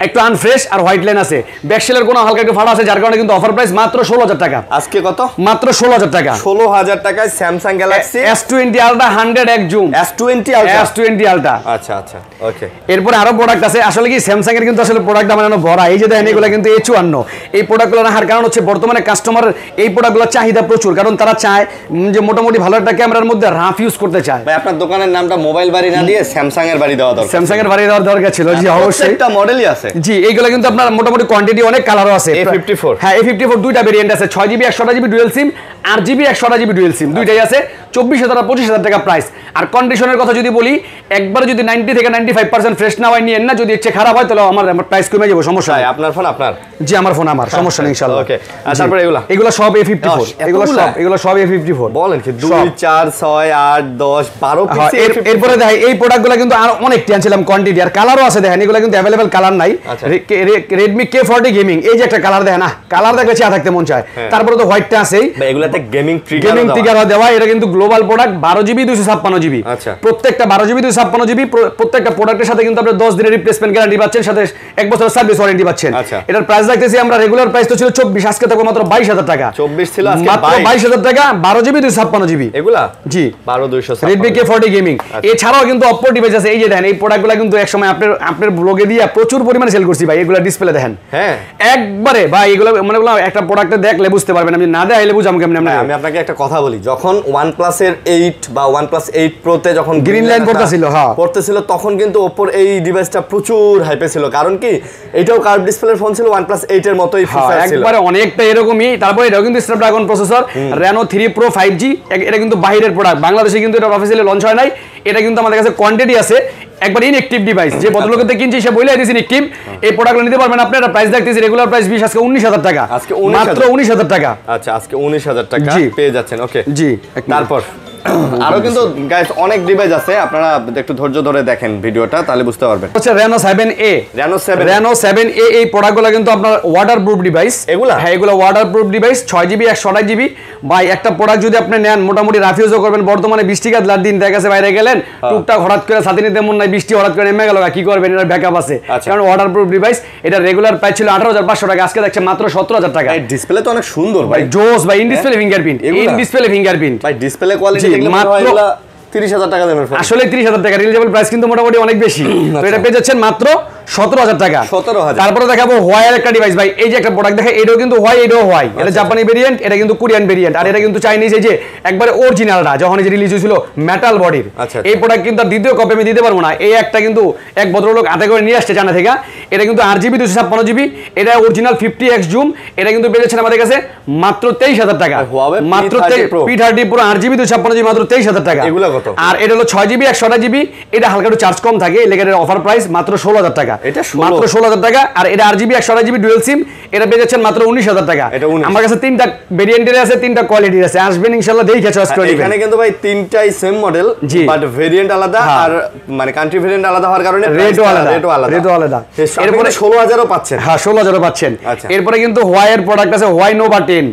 একটু আনফ্রেশ আর হোয়াইট লাইন আছে, ব্যাকশেলের কোনো হালকা একটু ফাটা আছে, যার কারণে কিন্তু অফার প্রাইস মাত্র 16,000 টাকা। আজকে কত? মাত্র 16,000 টাকা। 16,000 টাকায় Samsung Galaxy S20 Ultra 100x zoom. S20 Ultra। আচ্ছা আচ্ছা, ওকে। এরপরে আরো প্রোডাক্ট আছে। আসলে কি স্যামসাং এর কিন্তু আসলে প্রোডাক্ট আমার ভরা, এই যে দেখেন এগুলো কিন্তু A54। এই প্রোডাক্টগুলো রাখার কারণ হচ্ছে বর্তমানে কাস্টমার এই প্রোডাক্টগুলোর চাহিদা প্রচুর, কারণ তারা চায় যে মোটামুটি ভালো একটা ক্যামেরার মধ্যে রাফ ইউজ করতে চায়। ভাই আপনার দোকানের নামটা মোবাইল বাড়ি না দিয়ে স্যামসাং এর বাড়ি দেওয়া দরকার। স্যামসাং এর বাড়ি দেওয়ার দরকার ছিল। জি অবশ্যই, একটা মডেলই আছে। জি এইগুলো কিন্তু আপনার মোটামুটি কোয়ান্টিটি অনেক কালারও আছে। A54, হ্যাঁ A54 দুইটা ভেরিয়েন্ট আছে, 6GB 128GB dual SIM, 8GB 128GB dual SIM, দুইটাই আছে। 24,000 আর 25,000 টাকা প্রাইস। আর কন্ডিশনের কথা যদি বলি, একবার যদি 90 থেকে 95% ফ্রেশ না হয় নিয়েন না, যদি ইচ্ছে খারাপ হয় তাহলে আমার প্রাইস কমে যাবে, সমস্যা নাই। আপনার ফোন আপনার? জি আমার ফোন আমার, সমস্যা নেই ইনশাআল্লাহ। ওকে। আর তারপর এগুলো সব A54, এগুলো সব A54। বলেন কি 2 4 6 8 10 12 পিস। এরপরে দেখেন এই প্রোডাক্টগুলো কিন্তু আর অনেক টেনছিলাম কোয়ান্টিটি, আর কালারও আছে দেখেন, এগুলো কিন্তু अवेलेबल কালার নাই। Redmi K40 গেমিং, এই যে একটা কালার দেখেন না, কালার দেখলে চা থাকতে মন চায়। তারপরে তো হোয়াইটটা আছেই, এগুলাতে গেমিং ট্রিগার দেওয়া। এটা কিন্তু গ্লোবাল প্রোডাক্ট, 12GB 256GB। আচ্ছা, প্রত্যেকটা 12GB 256GB, প্রত্যেকটা প্রোডাক্টের সাথে কিন্তু আপনি 10 দিনের রিপ্লেসমেন্ট গ্যারান্টি পাচ্ছেন, সাথে 1 বছরের সার্ভিস ওয়ারেন্টি পাচ্ছেন। এটার প্রাইস রাখতেছি আমরা, রেগুলার প্রাইস তো ছিল 24, আজকে থাকবে মাত্র 22,000 টাকা। 24 ছিল, আজকে মাত্র 22,000 টাকা। 12GB 256GB এগুলা, জি 12256 Redmi K40 গেমিং। এছাড়াও কিন্তু Oppo ডিভাইস আছে। এই যে দেখেন এই প্রোডাক্টগুলো কিন্তু একসময় আপনার ব্লগে দিয়ে প্রচুর পরিমাণে সেল করছি ভাই। এগুলা ডিসপ্লে দেখেন, হ্যাঁ একবারে ভাই, এগুলো মানে একটা প্রোডাক্টে দেখলে বুঝতে পারবেন, আমি না দেখাইলে বুঝাম কেমনে। আমি আপনাকে একটা কথা বলি, যখন OnePlus এর 8 বা OnePlus 8 Pro তে যখন গ্রিন লাইন পড়তেছিল, তখন কিন্তু Oppo এই ডিভাইসটা প্রচুর হাইপে ছিল। কারণ কি এটাও কার্ভ ডিসপ্লের ফোন ছিল, OnePlus 8 এর মতোই ফিচার ছিল, একবারে অনেকটা এরকমই। তারপরে এটাও কিন্তু Snapdragon processor, Reno 3 Pro 5G। এটা কিন্তু বাইরের প্রোডাক্ট, বাংলাদেশে কিন্তু এটা অফিসিয়ালি লঞ্চ হয় নাই। এটা কিন্তু আমাদের কাছে কোয়ান্টিটি আছে, একবার ইনঅ্যাক্টিভ ডিভাইস, যে ভদ্রলোকতে কিনছি সে বইলে দিয়েছেন ইনঅ্যাক্টিভ। এই প্রোডাক্টগুলো নিতে পারবেন আপনারা। প্রাইস দেখতেছি রেগুলার প্রাইস 20, আজকে 19,000 টাকা। আজকে মাত্র 19,000 টাকা। আচ্ছা, আজকে 19,000 টাকা পেয়ে যাচ্ছেন। ওকে জি, তারপর আরো কিন্তু গাইস অনেক ডিভাইস আছে, আপনারা একটু ধৈর্য ধরে দেখেন ভিডিওটা, তাহলে বুঝতে পারবেন। হচ্ছে Reno 7A, Reno 7A এই প্রোডাক্টগুলো কিন্তু আপনার ওয়াটারপ্রুফ ডিভাইস। এগুলা, হ্যাঁ এগুলো ওয়াটারপ্রুফ ডিভাইস, 6GB 128GB। ভাই একটা প্রোডাক্ট যদি আপনি নেন, মোটামুটি রাফ ইউজও করবেন। বর্তমানে বৃষ্টি কাতলার দিন, দেখা গেছে বাইরে গেলেন, টুকটাক হঠাৎ করে ছাতি নিতে মন নাই, বৃষ্টি হঠাৎ করে নেমে গেল, কি করবেন? এটার ব্যাকআপ আছে, কারণ ওয়াটারপ্রুফ ডিভাইস। এটা রেগুলার প্রাইস ছিল 18,500 টাকা, আজকে দেখছে মাত্র 17,000 টাকা। এই ডিসপ্লে তো অনেক সুন্দর ভাই, জোস ভাই। ইন ডিসপ্লে ফিঙ্গারপ্রিন্ট, ভাই ডিসপ্লে কোয়ালিটি দেখলে মাত্র 30,000 টাকা দেবেন। আসলে 30,000 টাকা রিজনেবল প্রাইস, কিন্তু মোটামুটি অনেক বেশি। তো এটা পেয়ে যাচ্ছেন মাত্র 17,000 টাকা। 17,000। তারপরে দেখাবো হোয়াইয়ের একটা ডিভাইস ভাই। এই যে একটা প্রোডাক্ট দেখে, এটাও কিন্তু হোয়াই, এটাও হোয়াই। এটা জাপানি ভেরিয়েন্ট, এটা কিন্তু কোরিয়ান ভেরিয়েন্ট, আর এটা কিন্তু চাইনিজ। এই যে একবারে অরিজিনালটা যখন এই যে রিলিজ হয়েছিল মেটাল বডির, এই প্রোডাক্ট কিন্তু দ্বিতীয় কপি আমি দিতে পারবো না। এই একটা কিন্তু এক ভদ্রলোক হাতে করে নিয়ে আসছে জানা থেকে। এটা কিন্তু 8GB 256GB, এটা অরিজিনাল 50x জুম। এটা কিন্তু পেয়ে যাচ্ছেন আমাদের কাছে মাত্র 23,000 টাকা। মাত্র P30 Pro 8GB 256GB, মাত্র 23,000 টাকা। আর এটা হলো 6GB 128GB, এটা হালকা একটু চার্জ কম থাকে, লেগের অফার প্রাইস মাত্র 16,000 টাকা। এটা মাত্র 16,000 টাকা। আর এটা 8GB 128GB ডুয়াল সিম, এটা পেয়ে যাচ্ছেন মাত্র 19,000 টাকা। আমার কাছে 3টা ভেরিয়েন্টের আছে, 3টা কোয়ালিটির আছে, আসবেন ইনশাআল্লাহ দেখে চয়েস করে নেবেন। এখানে কিন্তু ভাই 3টাই সেম মডেল, বাট ভেরিয়েন্ট আলাদা, আর মানে কান্ট্রি ভেরিয়েন্ট আলাদা হওয়ার কারণে রেটও আলাদা। এরপরে 16000ও পাচ্ছেন। হ্যাঁ 16000ও পাচ্ছেন। এরপরে কিন্তু হোয়াই এর প্রোডাক্ট আছে, হোয়াই নোভা 10।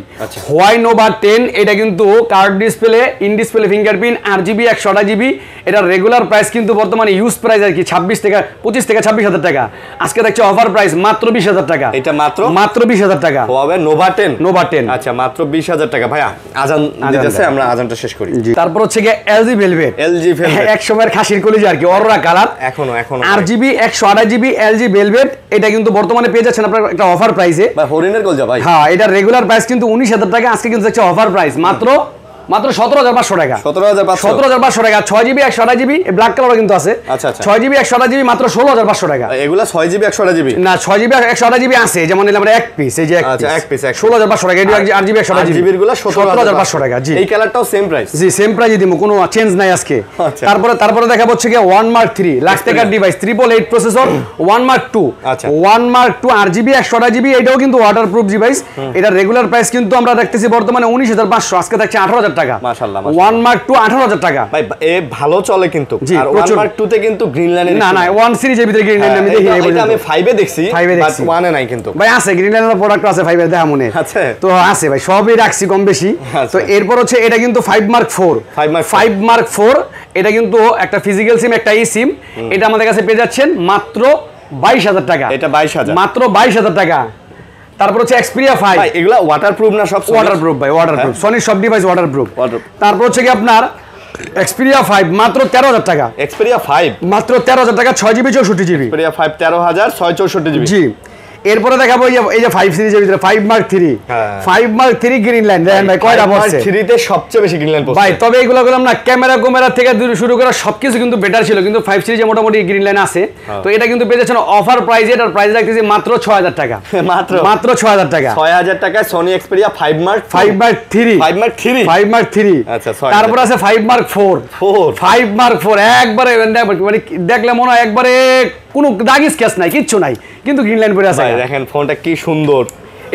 হোয়াই নোভা 10 এটা কিন্তু card display, in display fingerprint, RGB 128GB। এটা রেগুলার প্রাইস কিন্তু বর্তমানে ইউজ প্রাইস আর কি 25 থেকে 26000 টাকা। আজকে দেখছি অফার প্রাইস মাত্র 20000 টাকা। এটা মাত্র 20000 টাকা হবে নোভা 10। নোভা 10 আচ্ছা মাত্র 20000 টাকা। ভাইয়া আজান দিতেছে, আমরা আজানটা শেষ করি। তারপর হচ্ছে গিয়ে LG ভেলভেট। এক সময়ের খাসির কলিজা আর কি, অররা কালার, এখনো RGB 128GB LG ভেলভেট। এটা কিন্তু বর্তমানে পেয়ে যাচ্ছেন আপনারা একটা অফার প্রাইসে। ভাই হরিণের কলজা ভাই। হ্যাঁ এটা রেগুলার প্রাইস কিন্তু 19000 টাকা, আজকে কিন্তু হচ্ছে অফার প্রাইস মাত্র 17500 টাকা। 17500 টাকা। 6GB 128GB ব্ল্যাক কালারও কিন্তু আছে। 6GB 128GB মাত্র 16500 টাকা। এগুলা 6GB 128GB না, 6GB 128GB আছে, যেমন নিলাম আমরা এক পিস, এই যে এক পিস 16500 টাকা। এটা RGB 128GB এর গুলো 17500 টাকা। জি এই কালারটাও সেম প্রাইস। জি সেম প্রাইসই দিমু, কোনো চেঞ্জ নাই আজকে। তারপরে দেখাবো হচ্ছে কি 1 Mark 3 লাখ টাকার device, 888 processor, 1 Mark 2। 1 Mark 2 RGB 128GB, এটাও কিন্তু ওয়াটারপ্রুফ ডিভাইস। এটা রেগুলার প্রাইস কিন্তু আমরা দেখতেছি বর্তমানে 19500, আজকে থাকছে 18000 টাকা। মাশাআল্লাহ। 1 Mark 2 18000 টাকা। ভাই এ ভালো চলে কিন্তু। আর 1 Mark 2 তে কিন্তু গ্রিন লাইনের না 1 সিরিজের ভিতরে গ্রিন লাইন আমি দেখি নাই। এটা আমি 5 এ দেখছি, বাট 1 এ নাই কিন্তু। ভাই আছে গ্রিন লাইনের প্রোডাক্ট আছে 5 এর, দেখা মনে আছে তো আছে ভাই, সবই রাখছি কম বেশি। তো এরপর হচ্ছে এটা কিন্তু 5 Mark 4। 5 Mark 4 এটা কিন্তু একটা ফিজিক্যাল সিম, একটা ই সিম। এটা আমাদের কাছে পেয়ে যাচ্ছেন মাত্র 22000 টাকা। এটা 22000, মাত্র 22000 টাকা। তারপর হচ্ছে Xperia 5। ভাই এগুলা ওয়াটারপ্রুফ না? সব ওয়াটারপ্রুফ ভাই, ওয়াটারপ্রুফ। সনির সব ডিভাইস ওয়াটারপ্রুফ। তারপর হচ্ছে কি আপনার Xperia 5 মাত্র 13000 টাকা। Xperia 5 মাত্র 13000 টাকা, 6GB 64GB। Xperia 5 13000 664GB। জি। এরপরে দেখাবো এই যে 5 সিরিজের ভিতরে 5 Mark 3। 5 Mark 3 গ্রিন লাইন, দেখেন ভাই কয়টা পড়ছে। 3 তে সবচেয়ে বেশি গ্রিন লাইন পড়ছে ভাই। তবে এগুলো করলাম না, ক্যামেরা থেকে শুরু করে সবকিছু কিন্তু বেটার ছিল, কিন্তু 5 সিরিজে মোটামুটি গ্রিন লাইন আছে। তো এটা কিন্তু পেয়ে যাচ্ছেন অফার প্রাইসে। এটার প্রাইস রাখতেছি মাত্র 6000 টাকা। মাত্র 6000 টাকা। 6000 টাকায় Sony Xperia 5 Mark 3। 5 Mark 3। 5 Mark 3। আচ্ছা। তারপর আছে 5 Mark 4। 5 Mark 4 একবারে মানে দেখলে মনে হয় একবারে কোনো দাগ স্কেচ নাই, কিচ্ছু নাই, কিন্তু গ্রিন লাইন পড়ে আছে। দেখেন ফোনটা কি সুন্দর।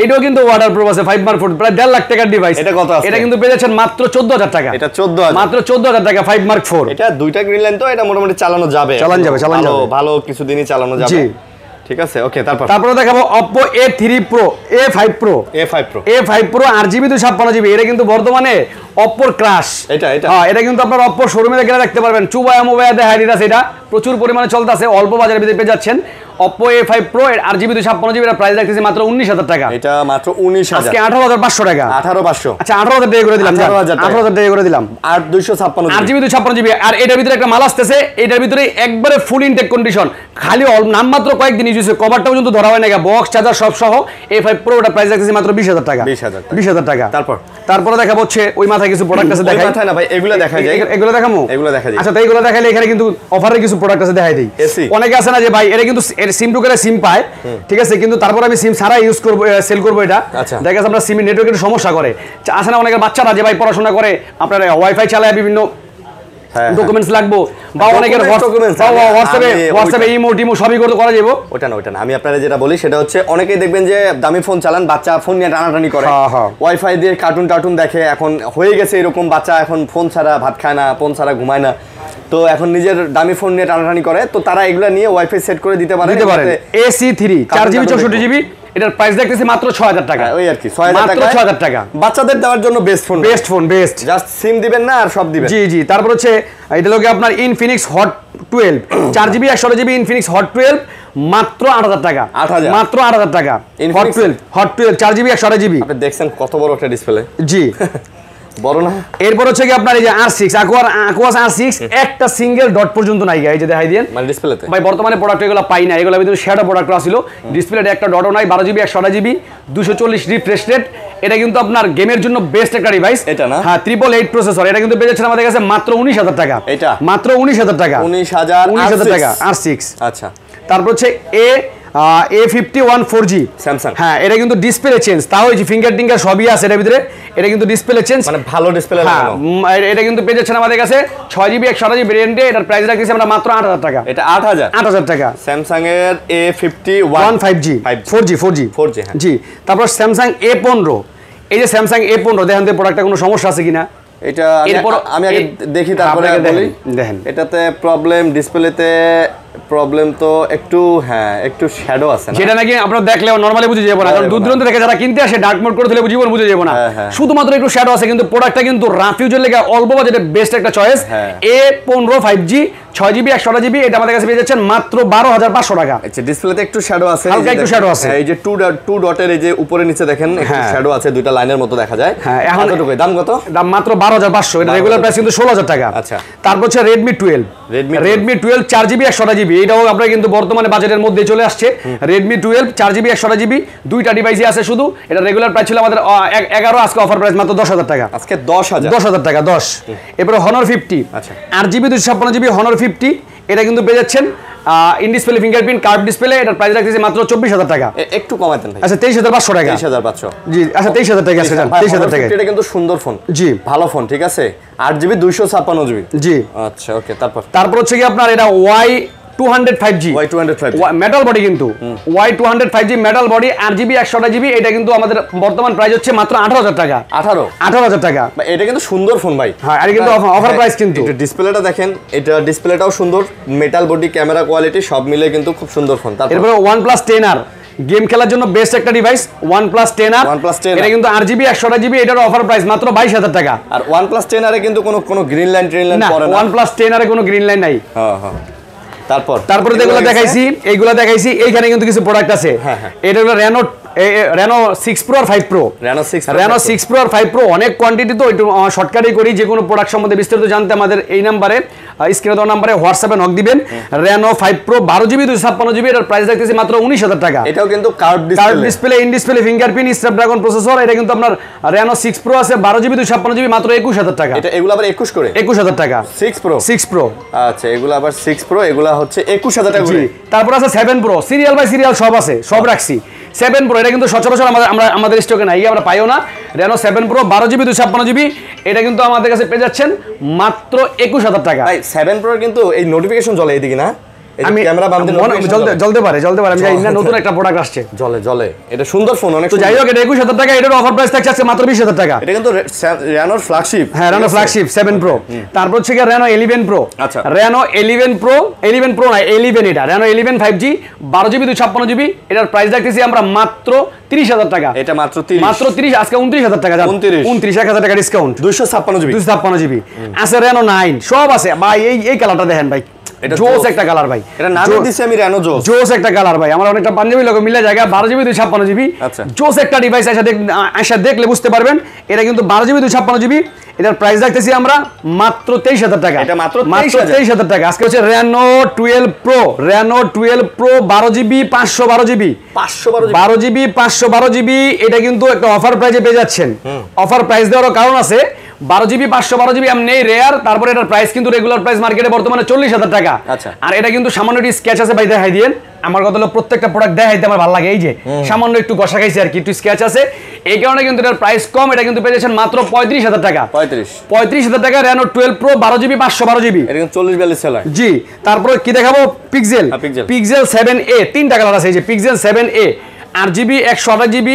এটাও কিন্তু ওয়াটারপ্রুফ আছে। 5 Mark 4 প্রায় 1.5 লাখ টাকার ডিভাইস। এটা কত আছে? এটা কিন্তু পেয়ে যাচ্ছেন মাত্র 14000 টাকা। এটা 14000, মাত্র 14000 টাকা 5 Mark 4। এটা দুইটা গ্রিন লাইন, তো এটা মোটামুটি চালানো যাবে। ভালো কিছুদিনই চালানো যাবে। ঠিক আছে, ওকে। তারপরে দেখাবো Oppo A3 Pro, A5 Pro। A5 Pro RGB 256GB। এটা কিন্তু বর্তমানে Oppo ক্রাশ। হ্যাঁ এটা কিন্তু আপনার Oppo শোরুমে গেলে দেখতে পারবেন, চুবায়া মোবাইল দেখাই দিতেছে। এটা প্রচুর পরিমাণে চলতেছে, অল্প বাজারের ভিতরে পেয়ে যাচ্ছেন Oppo A5 Pro RGB 256GB। এর প্রাইস রাখতেছি মাত্র 19000 টাকা। এটা মাত্র 19000, আজকে 18500 টাকা। 18500। আচ্ছা 18000 টাকা করে দিলাম। 18000 টাকা করে দিলাম। আর 256 RGB 256GB। আর এটার ভিতরে একটা মাল আসতেছে, এটার ভিতরে একবারে ফুল ইনটেক কন্ডিশন, খালি নামমাত্র কয়েকদিন ইউজ হয়েছে, কভারটা পর্যন্ত ধরা হয় না, বক্স চার্জার সব সহ A5 Pro। এটা প্রাইস রাখতেছি মাত্র 20000 টাকা। 20000 টাকা। তারপরে দেখা হচ্ছে ওই মাথায় কিছু প্রোডাক্ট আছে, দেখাই না ভাই। এগুলো দেখা যায়, এগুলো দেখামু, এগুলো দেখা যায়। আচ্ছা তাই এগুলো দেখাইলে এখানে কিন্তু অফারের কিছু প্রোডাক্ট আছে, দেখাই দেই। অনেকে আছে না যে ভাই এটা কিন্তু সিম টু করে সিম পায়, ঠিক আছে, কিন্তু তারপর আমি সিম ছাড়া ইউজ করব, সেল করব। এটা দেখা যাচ্ছে আমরা সিম নেটওয়ার্কের সমস্যা করে। আছে না অনেকের বাচ্চারা যে ভাই পড়াশোনা করে আপনার ওয়াইফাই চালায়, বিভিন্ন ডকুমেন্টস লাগবো, বা অনেকের হোয়াটসঅ্যাপে ইমো সবই করা যাবে। ওটা না আমি আপনারা যেটা বলি সেটা হচ্ছে, অনেকেই দেখবেন যে দামি ফোন চালান, বাচ্চা ফোন নিয়ে টানাটানি করে, ওয়াইফাই দিয়ে কার্টুন দেখে। এখন হয়ে গেছে এরকম, বাচ্চা এখন ফোন ছাড়া ভাত খায় না, ফোন ছাড়া ঘুমায় না, তো এখন নিজের দামি ফোন নিয়ে টানাটানি করে। তো তারা এগুলা নিয়ে ওয়াইফাই সেট করে দিতে পারে। AC3 4GB 64GB। এটার প্রাইস দেখতেছি মাত্র 6000 টাকা। ওই আর কি 6000 টাকা। বাচ্চাদের দেওয়ার জন্য বেস্ট ফোন। জাস্ট সিম দিবেন না, আর সব দিবেন। জি। তারপর হচ্ছে এটা লোকে আপনার Infinix Hot 12 4GB 128GB Infinix Hot 12 মাত্র 8000 টাকা। মাত্র 8000 টাকা। Hot 12 4GB 128GB। আপনি দেখছেন কত বড় একটা ডিসপ্লে। জি বড় না। এরপর হচ্ছে কি আপনার এই যে R6 Aquos R6 একটা সিঙ্গেল ডট পর্যন্ত নাই, এই যে দেখাই দেন মানে ডিসপ্লেতে। ভাই বর্তমানে প্রোডাক্ট এগুলো পাই না, এগুলো ভিতরে শ্যাডো প্রোডাক্ট ছিল, ডিসপ্লেতে একটা ডটও নাই। 12GB 128GB 240 refresh rate. এটা কিন্তু আপনার গেমের জন্য বেস্ট একটা ডিভাইস। এটা না? হ্যাঁ 888 প্রসেসর। এটা কিন্তু পেয়ে যাচ্ছেন আমাদের কাছে মাত্র 19000 টাকা। এটা মাত্র 19000 টাকা। 19000 টাকা R6। আচ্ছা। তারপর হচ্ছে A51 4G স্যামসাং। হ্যাঁ এটা কিন্তু ডিসপ্লে চেঞ্জ, তাও এই যে ফিঙ্গার টিঙ্গার সবই আছে এর ভিতরে। এটা কিন্তু ডিসপ্লে চেঞ্জ, মানে ভালো ডিসপ্লে লাগানো। এটা কিন্তু পেয়ে যাচ্ছেন আমাদের কাছে 6GB 128GB ভেরিয়েন্টে। এটার প্রাইস রাখতেছি আমরা মাত্র 8000 টাকা। এটা 8000 টাকা। স্যামসাং এর A51 5G 4G হ্যাঁ। জি। তারপর স্যামসাং A15। এই যে স্যামসাং A15 দেখেন তো প্রোডাক্টটা কোনো সমস্যা আছে কিনা। এটা আমি আগে দেখি, তারপরে বলি। দেখেন এটাতে প্রবলেম, ডিসপ্লেতে প্রবলেম তো একটু একটু শ্যাডো আছে না, যেটা নাকি আপনারা দেখলে নরমালি বুঝে যাবে না, কারণ দূর দূরান্ত থেকে যারা কিনতে আসে ডার্ক মোড করে দিলে বুঝে যাবে না, শুধুমাত্র একটু শ্যাডো আছে, কিন্তু প্রোডাক্টটা কিন্তু রাফিউজের লেগে অল্প বাজেটে বেস্ট একটা choice. A15 5G 6GB 128GB, এটা আমাদের কাছে পেয়ে যাচ্ছেন মাত্র 12,500 টাকা। আচ্ছা, ডিসপ্লেতে একটু শ্যাডো আছে, হালকা একটু শ্যাডো আছে, এই যে টু ডটের এই যে উপরে নিচে দেখেন একটু শ্যাডো আছে, দুইটা লাইনের মতো দেখা যায়। এখন দাম কত? দাম মাত্র 12,500, এটা রেগুলার প্রাইস কিন্তু 16,000 টাকা। আচ্ছা, তারপর হচ্ছে Redmi 12 4GB 128GB, এটাও আপনারা কিন্তু বর্তমানে বাজেটের মধ্যে চলে আসছে। Redmi 12 4GB 128GB, দুইটা ডিভাইসই আছে শুধু, এটা রেগুলার প্রাইস ছিল আমাদের 11, আজকে অফার প্রাইস মাত্র 10,000 টাকা। আজকে 10,000 টাকা 10। এরপর Honor 50 8GB 256GB Honor 50, এটা কিন্তু পেয়ে যাচ্ছেন in display fingerprint curve display, এটার প্রাইস রাখতেছি মাত্র 24,000 টাকা। একটু কমাই দেন ভাই। আচ্ছা 23,500 টাকা। 23,500 জি, আচ্ছা 23,000 টাকা আছে, 23,000 টাকা। এটা কিন্তু সুন্দর ফোন, জি ভালো ফোন, ঠিক আছে। 8GB 256GB, জি। আচ্ছা ওকে। তারপর হচ্ছে কি আপনার এটা Y205G মেটাল বডি, কিন্তু Y205G metal body 8GB 128GB, এটা কিন্তু আমাদের বর্তমান প্রাইস হচ্ছে মাত্র 18,000 টাকা। 18,000 টাকা। এটা কিন্তু সুন্দর ফোন ভাই। হ্যাঁ, আর কিন্তু অফার প্রাইস কিন্তু। এটা ডিসপ্লেটা দেখেন, এটা ডিসপ্লেটাও সুন্দর, মেটাল বডি, ক্যামেরা কোয়ালিটি সব মিলে কিন্তু খুব সুন্দর ফোন। এরপরে OnePlus 10R, গেম খেলার জন্য বেস্ট একটা ডিভাইস OnePlus 10R, এটা কিন্তু 8GB 128GB, এটার অফার প্রাইস মাত্র 22,000 টাকা। আর OnePlus 10R এ কিন্তু কোনো গ্রিন লাইন পড়ে না, OnePlus 10R এ কোনো গ্রিন লাইন নাই। হ্যাঁ। তারপরে যেগুলো দেখাইছি এইখানে কিন্তু কিছু প্রোডাক্ট আছে। এটা হলো Reno 6 Pro আর 5 Pro। Reno 6 Pro আর 5 Pro অনেক কোয়ান্টিটি, তো একটু শর্টকাটে করি। যে কোনো প্রোডাক্ট সম্বন্ধে বিস্তারিত জানতে আমাদের এই নাম্বারে, স্ক্রিনে দেওয়া নাম্বারে হোয়াটসঅ্যাপে নক দিবেন। Reno 5 Pro 12GB 256GB, এর প্রাইস রাখতেছি মাত্র 19,000 টাকা। এটাও কিন্তু curve display in display fingerprint Snapdragon processor, এটা কিন্তু আপনার Reno 6 Pro আছে 12GB 256GB, মাত্র 21,000 টাকা। এগুলো আবার 21,000 টাকা। 6 Pro। আচ্ছা, এগুলো আবার 6 Pro, এগুলো হচ্ছে 21,000 টাকা। তারপর আছে 7 Pro, সিরিয়াল বাই সিরিয়াল সব আছে, সব রাখছি। 7 Pro এটা কিন্তু সচরাচর আমাদের স্টকে নাই, আমরা পাইও না। Reno 7 Pro 12GB 256GB, এটা কিন্তু আমাদের কাছে পেয়ে যাচ্ছেন মাত্র 21,000 টাকা। ভাই 7 Pro কিন্তু এই নোটিফিকেশন জ্বলে এইদিকে না, আমি ক্যামেরা বাম দিয়ে জ্বলতে পারে, আমি জানি না, নতুন একটা প্রোডাক্ট আসছে, জ্বলে। এটা সুন্দর ফোন, অনেক। তো যাই হোক, এটা 21,000 টাকা, এটার অফার প্রাইস থাকছে মাত্র 20,000 টাকা। এটা কিন্তু Reno ফ্ল্যাগশিপ। হ্যাঁ, Reno ফ্ল্যাগশিপ 7 Pro। তারপর হচ্ছে Reno 11 Pro। আচ্ছা, Reno 11 Pro না 11, এটা Reno 11 5G 12GB 256GB, এটার প্রাইস রাখতেছি আমরা মাত্র 30,000 টাকা। এটা মাত্র 30, আজকে 29,000 টাকা। 29 1000 টাকা ডিসকাউন্ট। 256GB আছে। Reno 9 সব আছে ভাই। এই কালারটা দেখেন ভাই, জোস একটা কালার ভাই, এটা নামই দিছি আমি Reno জোস একটা কালার ভাই। আমার অনেকটা পাঞ্জাবি লোক মিলে জায়গা 12GB 256GB, জোস একটা ডিভাইস। আশা দেখলে বুঝতে পারবেন, এটা কিন্তু 12GB 256GB, এটার প্রাইস রাখতেছি আমরা মাত্র 23,000 টাকা। এটা মাত্র 23,000 টাকা। আজকে হচ্ছে Reno 12 Pro 12GB 512GB 512GB, এটা কিন্তু একটা অফার প্রাইসে পেয়ে যাচ্ছেন। অফার প্রাইস দেওয়ার কারণ আছে, 12GB 512GB এমনি রেয়ার, তারপরে এটার প্রাইস কিন্তু রেগুলার প্রাইস মার্কেটে বর্তমানে 40,000 টাকা। আর এটা কিন্তু সামান্য একটু স্ক্র্যাচ আছে ভাই, দেখাই দিয়েন। আমার কথা হলো প্রত্যেকটা প্রোডাক্ট দেখাইতে আমার ভালো লাগে, এই যে সামান্য একটু ঘষা খাইছে আর কি, একটু স্ক্র্যাচ আছে, এই কারণে কিন্তু এটার প্রাইস কম। এটা কিন্তু পেয়ে যাচ্ছেন মাত্র 35,000 টাকা। 35,000 টাকা Reno 12 Pro 12GB 512GB, এটা কিন্তু 40-42 সেল হয়। জি। তারপর কি দেখাবো, Pixel 7a, তিনটা কালার আছে, এই যে Pixel 7a 8GB 128GB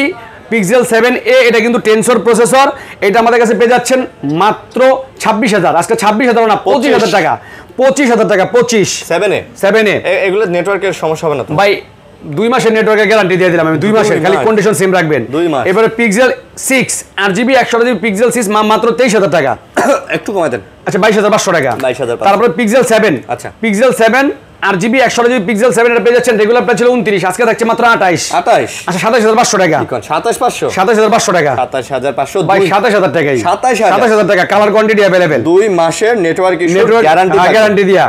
Pixel 7a, এটা কিন্তু টেনসর প্রসেসর, এটা আমাদের কাছে পেয়ে যাচ্ছেন মাত্র 26,000। আজকে 26,000 না 25,000 টাকা। 25,000 টাকা। 7a এগুলো নেটওয়ার্কের সমস্যা হবে না তো ভাই? 2 মাসের নেটওয়ার্কের গ্যারান্টি দিয়ে দিলাম আমি, 2 মাসের, খালি কন্ডিশন সেম রাখবেন। 2 মাস। এবারে Pixel 6 8GB 128GB Pixel 6 মাত্র 23,000 টাকা। একটু কমাই দেন। আচ্ছা 22,500 টাকা। তারপরে Pixel 7, আচ্ছা Pixel 7 8GB 128GB Pixel 7, এটা পেয়ে যাচ্ছেন রেগুলার প্রাইস ছিল 29, আজকে থাকছে মাত্র 28। আচ্ছা 27,500 টাকা। 27,500 টাকা। 27,500 ভাই 27,000 টাকাই। 27,000 টাকা, কালার কোয়ান্টিটি अवेलेबल। 2 মাসের নেটওয়ার্ক ইস্যু গ্যারান্টি দিয়া।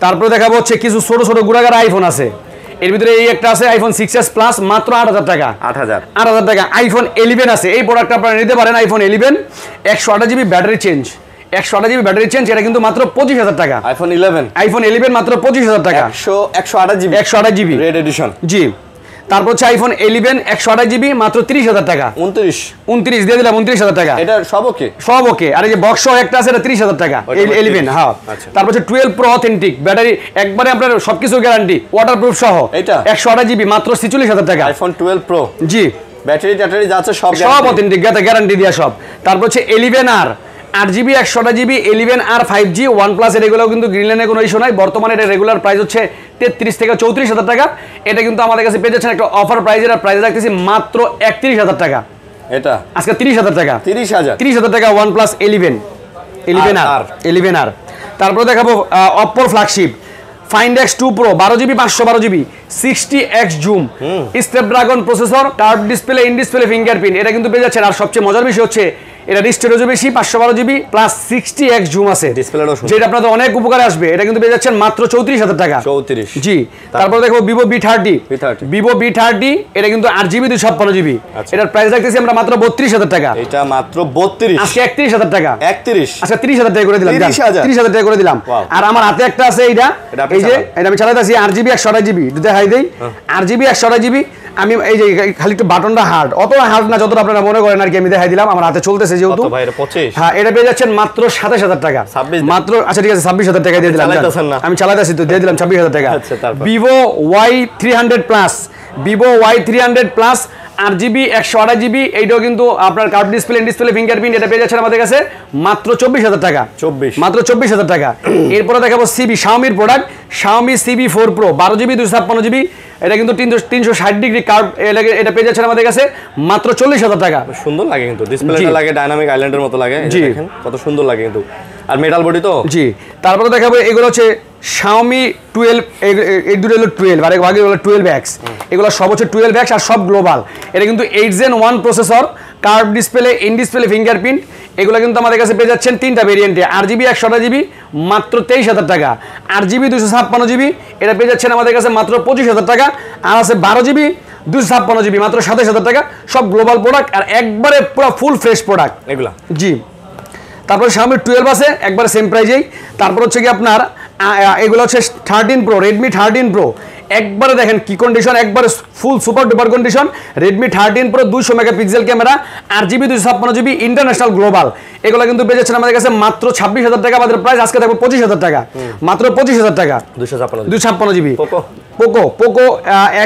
তারপরে দেখাবো হচ্ছে কিছু ছোট ছোট গুড়াগাড়া আইফোন আছে, এর ভিতরে এই একটা আছে iPhone 6s Plus মাত্র 8,000 টাকা। 8,000 টাকা। iPhone 11 আছে, এই প্রোডাক্টটা আপনারা নিতে পারেন। iPhone 11 128GB battery change, 128GB battery change, এটা কিন্তু মাত্র 25,000 টাকা। iPhone 11 মাত্র 25,000 টাকা। 128GB red addition. জি। তারপর হচ্ছে iPhone 11 128GB মাত্র 30,000 টাকা। 29 দিয়ে দিলাম, 29,000 টাকা। এটা সব ওকে। আর এই যে বক্স সহ একটা আছে, এটা 30,000 টাকা। 11 হ্যাঁ। তারপর হচ্ছে 12 Pro অথেন্টিক ব্যাটারি, একবারে আপনার সবকিছু গ্যারান্টি, ওয়াটারপ্রুফ সহ, এটা 128GB মাত্র 46,000 টাকা। iPhone 12 Pro জি। ব্যাটারি যা আছে সব অথেন্টিক, গ্যারান্টি দেয়া সব। তারপর হচ্ছে 11R 8GB 128GB 11R 5G OnePlus, এর এগুলো কিন্তু গ্রিনল্যান্ডে কোনো ইস্যু নাই। বর্তমানে এটা রেগুলার প্রাইস হচ্ছে 33 থেকে 34,000 টাকা। এটা কিন্তু আমাদের কাছে পেয়ে যাচ্ছেন একটা অফার প্রাইজের, আর প্রাইস রাখতেছি মাত্র 31,000 টাকা। এটা আজকে 30,000 টাকা, 30,000 টাকা OnePlus 11R। তারপরে দেখাবো অপ্পোর flagship Find X2 Pro 12GB 512GB 60x zoom, Snapdragon processor, curve display, in display fingerprint. এটা কিন্তু পেয়ে যাচ্ছেন। আর সবচেয়ে মজার বিষয় হচ্ছে এটা স্টোরেজও বেশি, 512GB প্লাস 60x জুম আছে, যেটা আপনাদের অনেক উপকারে আসবে। এটা কিন্তু পেয়ে যাচ্ছেন মাত্র 34,000 টাকা। 34, জি। তারপর দেখো Vivo V30, এটা কিন্তু 8GB 256GB। এটার প্রাইস রাখতেছি আমরা মাত্র 32,000 টাকা। এটা মাত্র 32, আজকে 31,000 টাকা। 31, আচ্ছা 30,000 টাকা করে দিলাম, 30,000 টাকা করে দিলাম। আর আমার হাতে একটা আছে এইটা, এই যে এটা আমি চালাইতেছি 8GB 128GB, দুটো হাই দেই 8GB 128GB। আমি এই যে খালি একটু বাটনটা হার্ড, অতটা হার্ড না যতটা আপনারা মনে করেন আর কি। আমি দেখাই দিলাম, আমার হাতে চলতেছে যেহেতু। হ্যাঁ, এটা পেয়ে যাচ্ছেন মাত্র 27,000 টাকা মাত্র। আচ্ছা ঠিক আছে, 26,000 টাকা দিয়ে দিলাম। আমি চালাইতেছি তো, দিয়ে দিলাম 26,000 টাকা। Vivo Y300 plus, Vivo Y300 plus 8GB 128GB। এইটাও কিন্তু আপনার curve display, in display fingerprint. এটা পেয়ে যাচ্ছেন আমাদের কাছে মাত্র 24,000 টাকা, মাত্র 24,000 টাকা। এরপরে দেখাবো Xiaomiর product Xiaomi CB4 Pro 12GB 256GB। এটা কিন্তু 360 ডিগ্রি কার্ভ। এটা পেয়ে যাচ্ছেন আমাদের কাছে মাত্র 40,000 টাকা। সুন্দর লাগে কিন্তু, ডিসপ্লেটা লাগে ডাইনামিক আইল্যান্ডের মতো লাগে, দেখেন কত সুন্দর লাগে কিন্তু। আর মেটাল বডি তো। জি। তারপরে দেখাবো এগুলো হচ্ছে Xiaomi 12, এই দুটো হলো 12 আর বাকি হলো 12X। এগুলো সব হচ্ছে 12X আর সব গ্লোবাল। এটা কিন্তু 8 Gen 1 processor, curve display, in display fingerprint. এগুলো কিন্তু আমাদের কাছে পেয়ে যাচ্ছেন তিনটা ভেরিয়েন্টে, 8GB 128GB মাত্র 23,000 টাকা, 8GB 256GB এটা পেয়ে যাচ্ছেন আমাদের কাছে মাত্র 25,000 টাকা। আর আছে 12GB 256GB মাত্র 27,000 টাকা। সব গ্লোবাল প্রোডাক্ট আর একবারে পুরো ফুল ফ্রেশ প্রোডাক্ট এগুলা। জি। তারপর Xiaomi 12 আছে একবারে সেম প্রাইজেই। তারপর হচ্ছে কি আপনার এগুলো হচ্ছে 13 Pro, Redmi 13 Pro একবারে দেখেন কি কন্ডিশন, একবারে full super duper condition. Redmi 13 Pro 200 megapixel camera, 8GB 256GB international global. এগুলো কিন্তু পেয়ে যাচ্ছেন আমাদের কাছে মাত্র 26,000 টাকা। আমাদের প্রাইস আজকে থাকবে 25,000 টাকা, মাত্র 25,000 টাকা। 256GB Poco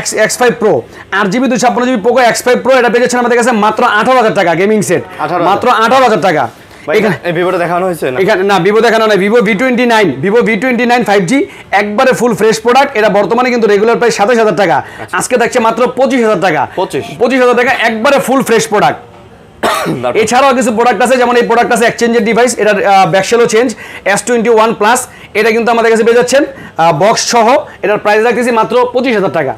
X5 Pro 8GB 256GB Poco X5 Pro এটা পেয়ে যাচ্ছেন আমাদের কাছে মাত্র 18,000 টাকা। গেমিং সেট মাত্র 18,000 টাকা। ভিভোটা দেখানো হয়েছে না? এখানে না, ভিভো দেখানো নাই। Vivo V29 5G একবারে ফুল ফ্রেশ প্রোডাক্ট। এটা বর্তমানে কিন্তু রেগুলার প্রাইস 27,000 টাকা, আজকে থাকছে মাত্র 25,000 টাকা। 25,000 টাকা একবারে ফুল ফ্রেশ প্রোডাক্ট। এছাড়াও কিছু প্রোডাক্ট আছে, যেমন এই প্রোডাক্ট আছে এক্সচেঞ্জের ডিভাইস, এটার ব্যাকশেলও চেঞ্জ S21 প্লাস। এটা কিন্তু আমাদের কাছে পেয়ে যাচ্ছেন বক্স সহ। এটার প্রাইস রাখতেছি মাত্র 25,000 টাকা।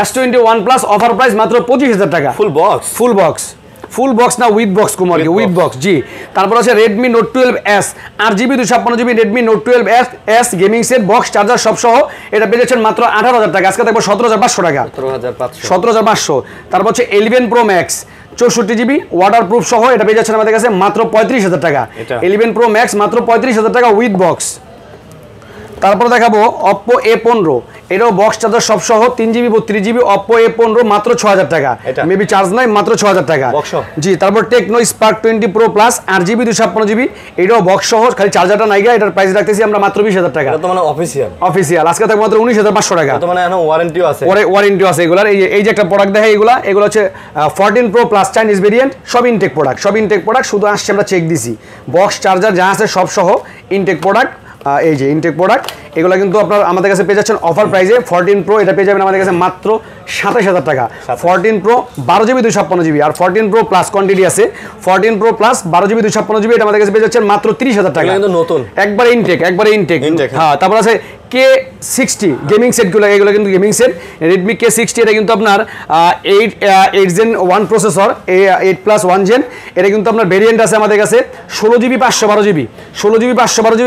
S21 প্লাস অফার প্রাইস মাত্র 25,000 টাকা। ফুল বক্স না with box Kumar, with box. জি। তারপর আছে Redmi Note 12S 8GB 256GB Redmi Note 12S gaming set, box, charger সব সহ। এটা পেয়ে যাচ্ছেন মাত্র 18,000 টাকা, আজকে থাকবে 17,500 টাকা। 17,500। তারপর হচ্ছে 11 Pro Max 64GB ওয়াটারপ্রুফ সহ। এটা পেয়ে যাচ্ছেন আমাদের কাছে মাত্র 35,000 টাকা। 11 Pro Max মাত্র 35,000 টাকা উইথ বক্স। তারপর দেখাবো Oppo A15, এটাও বক্স চার্জার সব সহ 3GB 32GB Oppo A15 মাত্র 6,000 টাকা। মেবি চার্জ নাই, মাত্র 6,000 টাকা। জি। তারপর Tecno Spark 20 Pro Plus 8GB 256GB এটাও বক্স সহ, খালি চার্জারটা নাই গা। এটার প্রাইস রাখতেছি আমরা মাত্র 20,000 টাকা। এটা তো মানে অফিশিয়াল আজকে থাকবে মাত্র 19,500 টাকা। তো মানে এখনো ওয়ারেন্টিও আছে, ওয়ারেন্টিও আছে এগুলার। এই যে একটা প্রোডাক্ট দেখাই, এগুলো হচ্ছে 14 Pro Plus চাইনিজ ভেরিয়েন্ট, সব ইনটেক প্রোডাক্ট, শুধু আসছে আমরা চেক দিছি। বক্স চার্জার যা আছে সব সহ ইনটেক প্রোডাক্ট। এই যে ইনটেক প্রোডাক্ট এগুলো কিন্তু আপনার আমাদের কাছে পেয়ে যাচ্ছেন অফার প্রাইসে। 14 Pro এটা পেয়ে যাবেন আমাদের কাছে মাত্র 27,000 টাকা। 14 Pro 12GB 256GB আর 14 Pro Plus কোয়ান্টিটি আছে। 14 Pro Plus 12GB 256GB এটা আমাদের কাছে পেয়ে যাচ্ছেন মাত্র 30,000 টাকা। কিন্তু নতুন একবারে ইনটেক। হ্যাঁ। তারপর আছে K60 গেমিং সেটগুলো, এগুলো কিন্তু গেমিং সেট। Redmi K60 এটা কিন্তু আপনার 8 Gen 1 প্রসেসর, 8+1 Gen। এটা কিন্তু আপনার ভেরিয়েন্ট আছে আমাদের কাছে 16GB 512GB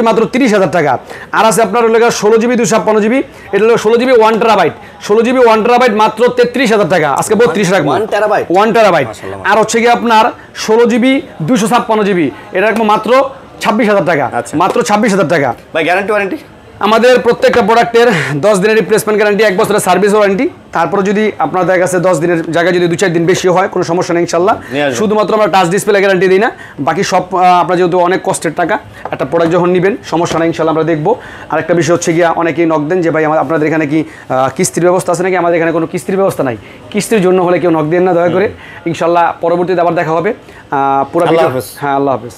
মাত্র 30,000 টাকা। আর আছে আপনার 16GB 256GB, এটা হলো 16GB 1 TB মাত্র 33,000 টাকা, আজকে 32 রাখবো। 1 TB। আর হচ্ছে কি আপনার 16GB 256GB এটা রাখবো মাত্র 26,000 টাকা, মাত্র 26,000 টাকা। ভাই গ্যারান্টি ওয়ারেন্টি আমাদের প্রত্যেকটা প্রোডাক্টের 10 দিনের রিপ্লেসমেন্ট গ্যারান্টি, 1 বছরের সার্ভিস ওয়ারেন্টি। তারপর যদি আপনাদের কাছে 10 দিনের জায়গায় যদি 2-4 দিন বেশি হয় কোনো সমস্যা নেই ইনশাল্লাহ। শুধুমাত্র আমরা টাচ ডিসপ্লে গ্যারান্টি দিই না, বাকি সব আপনার যেহেতু অনেক কষ্টের টাকা একটা প্রোডাক্ট যখন নেবেন সমস্যা নেই ইনশাল্লাহ, আমরা দেখবো। আরেকটা বিষয় হচ্ছে গিয়া অনেকেই নক দেন যে ভাই আপনাদের এখানে কি কিস্তির ব্যবস্থা আছে নাকি? আমাদের এখানে কোনো কিস্তির ব্যবস্থা নাই। কিস্তির জন্য হলে কেউ নক দেন না দয়া করে। ইনশাল্লাহ পরবর্তীতে আবার দেখা হবে। পুরো। হ্যাঁ, আল্লাহ হাফেজ।